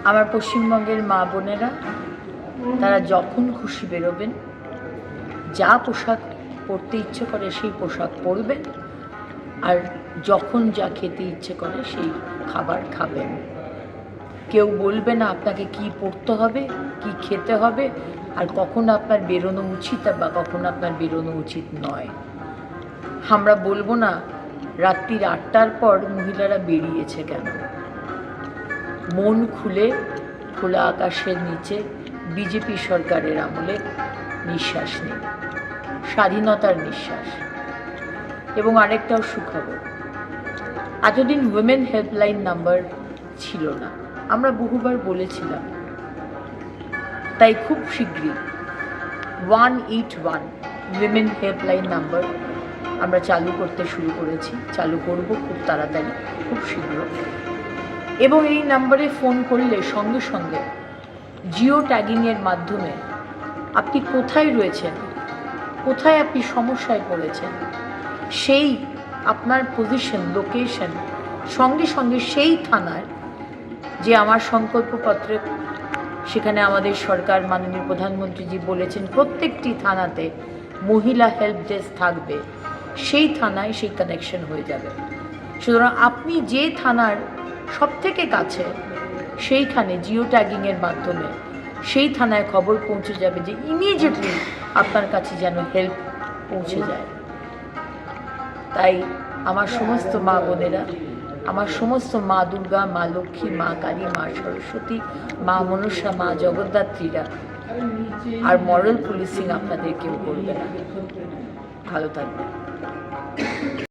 আমার পশ্চিমবঙ্গের মা বোনেরা তারা যখন খুশি বেরোবেন, যা পোশাক পরতে ইচ্ছে করে সেই পোশাক পরবেন, আর যখন যা খেতে ইচ্ছে করে সেই খাবার খাবেন। কেউ বলবে না আপনাকে কি পরতে হবে, কি খেতে হবে, আর কখন আপনার বেরোনো উচিত বা কখন আপনার বেরোনো উচিত নয়। আমরা বলবো না রাত্রির 8টার পর মহিলারা বেরিয়েছে কেন। মন খুলে খোলা আকাশের নিচে বিজেপি সরকারের আমলে নিঃশ্বাস নিন, স্বাধীনতার নিঃশ্বাস। এবং আরেকটাও সুখবর, এতদিন উইমেন হেল্পলাইন নাম্বার ছিল না, আমরা বহুবার বলেছিলাম। তাই খুব শীঘ্রই 181 উইমেন হেল্পলাইন নাম্বার আমরা চালু করতে শুরু করেছি, চালু করব খুব তাড়াতাড়ি, খুব শীঘ্র। এবং এই নাম্বারে ফোন করলে সঙ্গে সঙ্গে জিও ট্যাগিংয়ের মাধ্যমে আপনি কোথায় রয়েছেন, কোথায় আপনি সমস্যায় পড়েছেন, সেই আপনার পজিশন, লোকেশন সঙ্গে সঙ্গে সেই থানার যে আমার সংকল্পপত্রে, সেখানে আমাদের সরকার মাননীয় প্রধানমন্ত্রীজি বলেছেন প্রত্যেকটি থানাতে মহিলা হেল্প ডেস্ক থাকবে, সেই থানায় সেই কানেকশন হয়ে যাবে। সুতরাং আপনি যে থানার সবথেকে কাছে সেইখানে জিও ট্যাগিংয়ের মাধ্যমে সেই থানায় খবর পৌঁছে যাবে যে ইমিডিয়েটলি আপনার কাছে যেন হেল্প পৌঁছে যায়। তাই আমার সমস্ত মা বোনেরা, আমার সমস্ত মা দুর্গা, মা লক্ষ্মী, মা কালী, মা সরস্বতী, মা মনসা, মা জগদ্ধাত্রীরা আর মরাল পুলিশিং আপনাদের কেউ করবে না। ভালো থাকবে।